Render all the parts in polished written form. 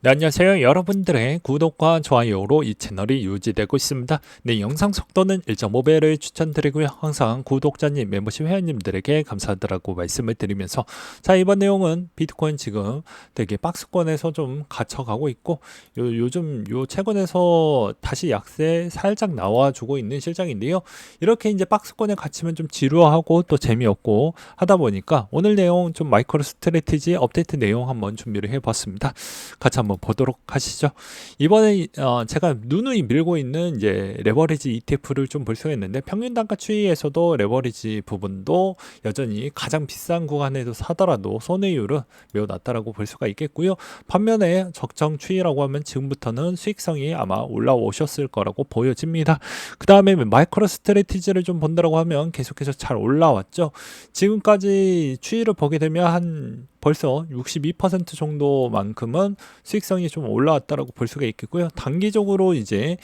네, 안녕하세요. 여러분들의 구독과 좋아요로 이 채널이 유지되고 있습니다. 네, 영상 속도는 1.5배를 추천드리고요. 항상 구독자님, 멤버십 회원님들에게 감사하다고 말씀을 드리면서 자, 이번 내용은 비트코인 지금 되게 박스권에서 좀 갇혀가고 있고 요즘 최근에서 다시 약세 살짝 나와주고 있는 실정인데요. 이렇게 이제 박스권에 갇히면 좀 지루하고 또 재미없고 하다 보니까 오늘 내용 좀 마이크로 스트래티지 업데이트 내용 한번 준비를 해봤습니다. 같이 한번 보도록 하시죠. 이번에 제가 누누이 밀고 있는 이제 레버리지 ETF를 좀 볼 수가 있는데 평균 단가 추이에서도 레버리지 부분도 여전히 가장 비싼 구간에도 사더라도 손해율은 매우 낮다라고 볼 수가 있겠고요. 반면에 적정 추이라고 하면 지금부터는 수익성이 아마 올라오셨을 거라고 보여집니다. 그 다음에 마이크로 스트래티지를 좀 본다라고 하면 계속해서 잘 올라왔죠. 지금까지 추이를 보게 되면 한 벌써 62% 정도만큼은 수익성이 좀 올라왔다라고 볼 수가 있겠고요. 단기적으로 이제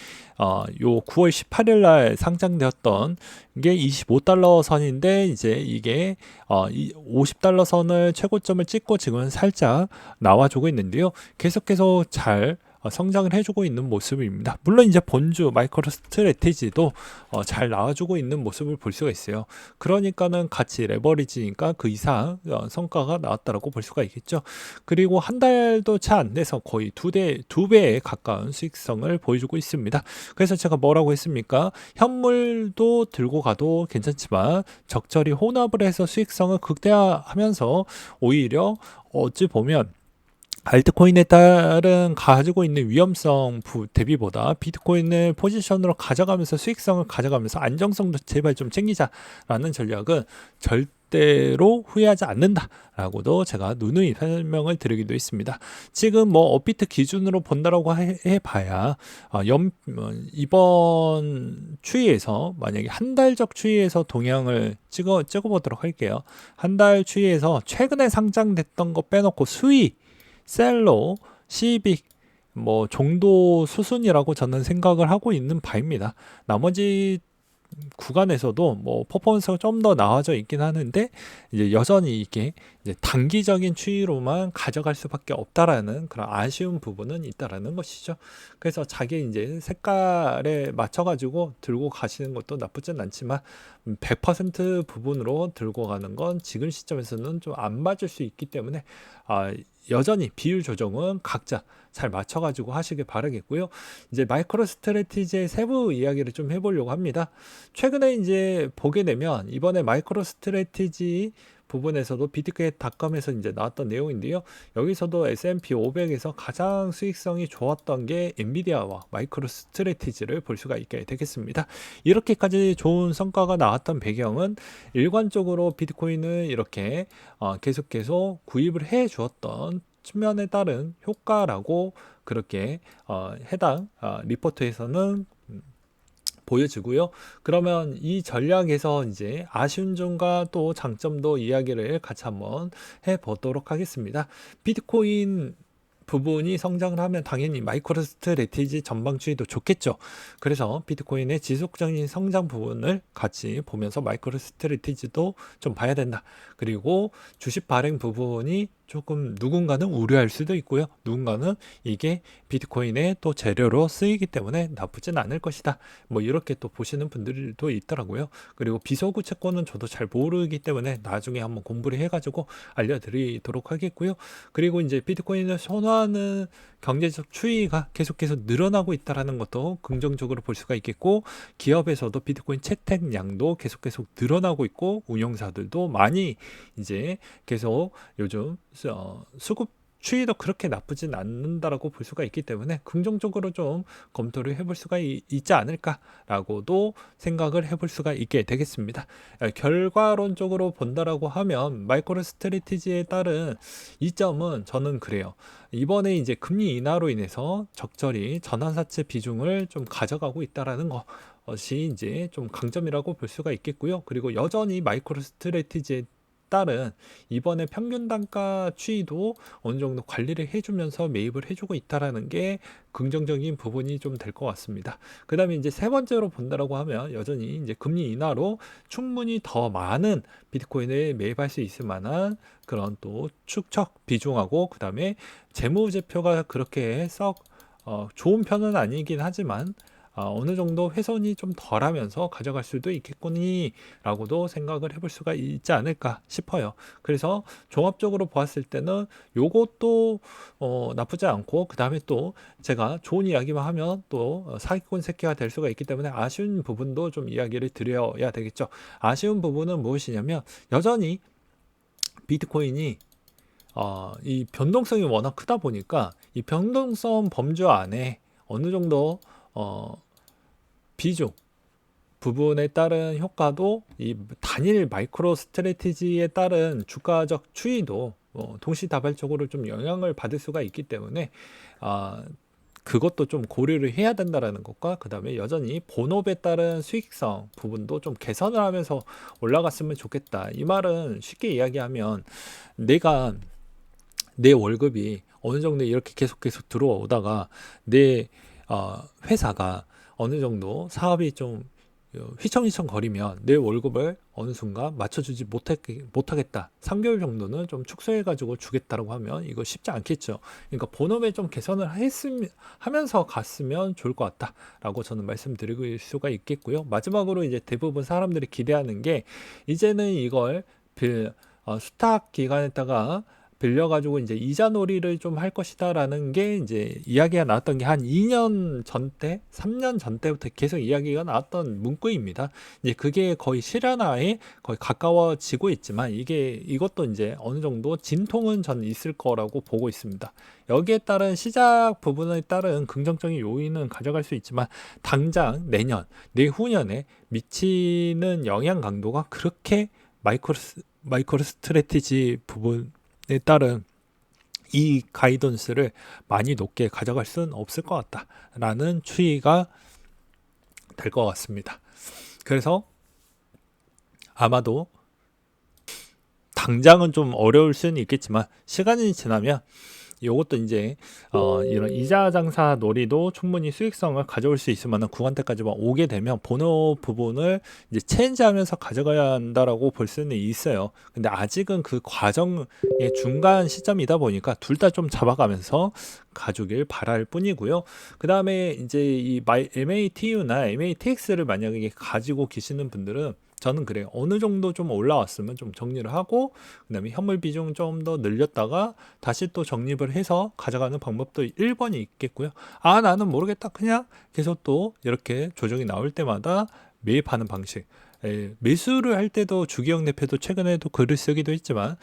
요 9월 18일 날 상장되었던 게 25달러 선인데 이제 이게 이 50달러 선을 최고점을 찍고 지금 살짝 나와주고 있는데요. 계속해서 잘 성장을 해주고 있는 모습입니다. 물론 이제 본주 마이크로 스트래티지도 잘 나와주고 있는 모습을 볼 수가 있어요. 그러니까는 같이 레버리지니까 그 이상 성과가 나왔다라고 볼 수가 있겠죠. 그리고 한 달도 채 안 돼서 거의 두 배에 가까운 수익성을 보여주고 있습니다. 그래서 제가 뭐라고 했습니까? 현물도 들고 가도 괜찮지만 적절히 혼합을 해서 수익성을 극대화하면서 오히려 어찌 보면 알트코인에 따른 가지고 있는 위험성 대비보다 비트코인을 포지션으로 가져가면서 수익성을 가져가면서 안정성도 제발 좀 챙기자라는 전략은 절대로 후회하지 않는다라고도 제가 누누이 설명을 드리기도 했습니다. 지금 뭐 업비트 기준으로 본다라고 해봐야 이번 추이에서 만약에 한 달적 추이에서 동향을 찍어보도록 할게요. 한 달 추이에서 최근에 상장됐던 거 빼놓고 수익 셀로, 시빅 뭐 정도 수순이라고 저는 생각을 하고 있는 바입니다. 나머지 구간에서도 뭐 퍼포먼스가 좀 더 나아져 있긴 하는데 이제 여전히 이게 이제 단기적인 추이로만 가져갈 수밖에 없다라는 그런 아쉬운 부분은 있다라는 것이죠. 그래서 자기 이제 색깔에 맞춰가지고 들고 가시는 것도 나쁘진 않지만 100% 부분으로 들고 가는 건 지금 시점에서는 좀 안 맞을 수 있기 때문에 여전히 비율 조정은 각자 잘 맞춰가지고 하시길 바라겠고요. 이제 마이크로 스트래티지의 세부 이야기를 좀 해보려고 합니다. 최근에 이제 보게 되면 이번에 마이크로 스트래티지 부분에서도 비트겟닷컴에서 이제 나왔던 내용인데요. 여기서도 S&P 500에서 가장 수익성이 좋았던 게 엔비디아와 마이크로 스트래티지를 볼 수가 있게 되겠습니다. 이렇게까지 좋은 성과가 나왔던 배경은 일관적으로 비트코인을 이렇게 계속 구입을 해 주었던 측면에 따른 효과라고 그렇게 해당 리포트에서는 보여지고요. 그러면 이 전략에서 이제 아쉬운 점과 또 장점도 이야기를 같이 한번 해보도록 하겠습니다. 비트코인 부분이 성장을 하면 당연히 마이크로 스트래티지 전방 추이도 좋겠죠. 그래서 비트코인의 지속적인 성장 부분을 같이 보면서 마이크로 스트래티지도 좀 봐야 된다. 그리고 주식 발행 부분이 조금 누군가는 우려할 수도 있고요. 누군가는 이게 비트코인의 또 재료로 쓰이기 때문에 나쁘진 않을 것이다. 뭐 이렇게 또 보시는 분들도 있더라고요. 그리고 비소구 채권은 저도 잘 모르기 때문에 나중에 한번 공부를 해가지고 알려드리도록 하겠고요. 그리고 이제 비트코인을 선호하는 경제적 추이가 계속해서 늘어나고 있다는 것도 긍정적으로 볼 수가 있겠고, 기업에서도 비트코인 채택량도 계속 늘어나고 있고, 운영사들도 많이 이제 계속 요즘 수급 추이도 그렇게 나쁘진 않는다라고 볼 수가 있기 때문에 긍정적으로 좀 검토를 해볼 수가 있지 않을까라고도 생각을 해볼 수가 있게 되겠습니다. 결과론적으로 본다라고 하면 마이크로 스트래티지에 따른 이점은 저는 그래요. 이번에 이제 금리 인하로 인해서 적절히 전환사채 비중을 좀 가져가고 있다라는 것이 이제 좀 강점이라고 볼 수가 있겠고요. 그리고 여전히 마이크로 스트래티지에 따른 이번에 평균 단가 추이도 어느 정도 관리를 해주면서 매입을 해주고 있다라는 게 긍정적인 부분이 좀 될 것 같습니다. 그 다음에 이제 세 번째로 본다라고 하면 여전히 이제 금리 인하로 충분히 더 많은 비트코인을 매입할 수 있을 만한 그런 또 축적 비중하고, 그 다음에 재무제표가 그렇게 썩 좋은 편은 아니긴 하지만 어느 정도 훼손이 좀 덜하면서 가져갈 수도 있겠거니 라고도 생각을 해볼 수가 있지 않을까 싶어요. 그래서 종합적으로 보았을 때는 요것도 나쁘지 않고, 그 다음에 또 제가 좋은 이야기만 하면 또 사기꾼 새끼가 될 수가 있기 때문에 아쉬운 부분도 좀 이야기를 드려야 되겠죠. 아쉬운 부분은 무엇이냐면 여전히 비트코인이 이 변동성이 워낙 크다 보니까 이 변동성 범주 안에 어느 정도 비중 부분에 따른 효과도 이 단일 마이크로 스트래티지에 따른 주가적 추이도 동시다발적으로 좀 영향을 받을 수가 있기 때문에 그것도 좀 고려를 해야 된다라는 것과, 그 다음에 여전히 본업에 따른 수익성 부분도 좀 개선을 하면서 올라갔으면 좋겠다. 이 말은 쉽게 이야기하면 내가 내 월급이 어느 정도 이렇게 계속 들어오다가 내 회사가 어느 정도 사업이 좀 휘청휘청 거리면 내 월급을 어느 순간 맞춰주지 못하겠다. 3개월 정도는 좀 축소해가지고 주겠다라고 하면 이거 쉽지 않겠죠. 그러니까 본업에 좀 개선을 하면서 갔으면 좋을 것 같다라고 저는 말씀드릴 수가 있겠고요. 마지막으로 이제 대부분 사람들이 기대하는 게 이제는 이걸 수탁 기간에다가 빌려가지고 이제 이자 놀이를 좀 할 것이다라는 게 이제 이야기가 나왔던 게 한 2년 전 때, 3년 전 때부터 계속 이야기가 나왔던 문구입니다. 이제 그게 거의 실현화에 거의 가까워지고 있지만 이것도 이제 어느 정도 진통은 전 있을 거라고 보고 있습니다. 여기에 따른 시작 부분에 따른 긍정적인 요인은 가져갈 수 있지만 당장 내후년에 미치는 영향 강도가 그렇게 마이크로 스트래티지 부분에 따른 이 가이던스를 많이 높게 가져갈 수는 없을 것 같다라는 추이가 될 것 같습니다. 그래서 아마도 당장은 좀 어려울 수는 있겠지만 시간이 지나면 이것도 이제 이런 이자 장사 놀이도 충분히 수익성을 가져올 수 있을 만한 구간대까지만 오게 되면 본업 부분을 이제 체인지하면서 가져가야 한다라고 볼 수는 있어요. 근데 아직은 그 과정의 중간 시점이다 보니까 둘 다 좀 잡아가면서 가주길 바랄 뿐이고요. 그 다음에 이제 이 MATU나 MATX를 만약에 가지고 계시는 분들은 저는 그래요. 어느 정도 좀 올라왔으면 좀 정리를 하고, 그 다음에 현물 비중 좀 더 늘렸다가 다시 또 적립을 해서 가져가는 방법도 1번이 있겠고요. 나는 모르겠다. 그냥 계속 또 이렇게 조정이 나올 때마다 매입하는 방식. 매수를 할 때도 주기영 대표도 최근에도 글을 쓰기도 했지만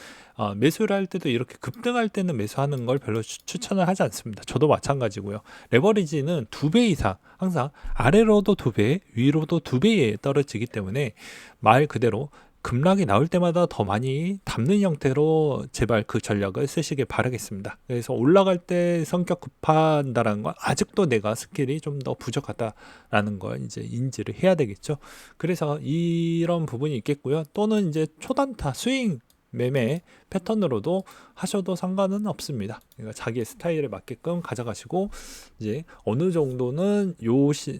매수를 할 때도 이렇게 급등할 때는 매수하는 걸 별로 추천을 하지 않습니다. 저도 마찬가지고요. 레버리지는 2배 이상 항상 아래로도 2배, 위로도 2배에 떨어지기 때문에 말 그대로 급락이 나올 때마다 더 많이 담는 형태로 제발 그 전략을 쓰시길 바라겠습니다. 그래서 올라갈 때 성격 급한다라는 건 아직도 내가 스킬이 좀 더 부족하다라는 걸 이제 인지를 해야 되겠죠. 그래서 이런 부분이 있겠고요. 또는 이제 초단타 스윙 매매 패턴으로도 하셔도 상관은 없습니다. 그러니까 자기의 스타일에 맞게끔 가져가시고 이제 어느 정도는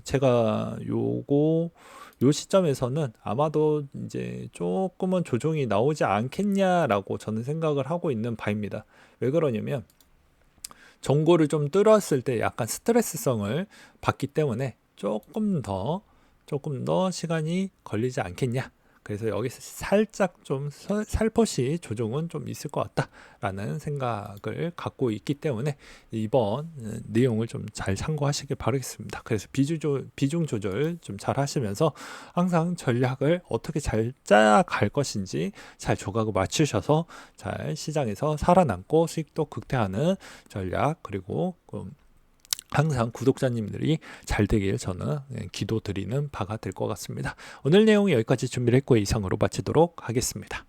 제가 요 시점에서는 아마도 이제 조금은 조정이 나오지 않겠냐라고 저는 생각을 하고 있는 바입니다. 왜 그러냐면 정고를 좀 뚫었을 때 약간 스트레스성을 받기 때문에 조금 더 시간이 걸리지 않겠냐. 그래서 여기서 살짝 좀 살포시 조정은 좀 있을 것 같다라는 생각을 갖고 있기 때문에 이번 내용을 좀 잘 참고하시길 바라겠습니다. 그래서 비중 조절 좀 잘 하시면서 항상 전략을 어떻게 잘 짜갈 것인지 잘 조각을 맞추셔서 잘 시장에서 살아남고 수익도 극대화하는 전략, 그리고 항상 구독자님들이 잘 되길 저는 기도드리는 바가 될 것 같습니다. 오늘 내용 여기까지 준비를 했고 이상으로 마치도록 하겠습니다.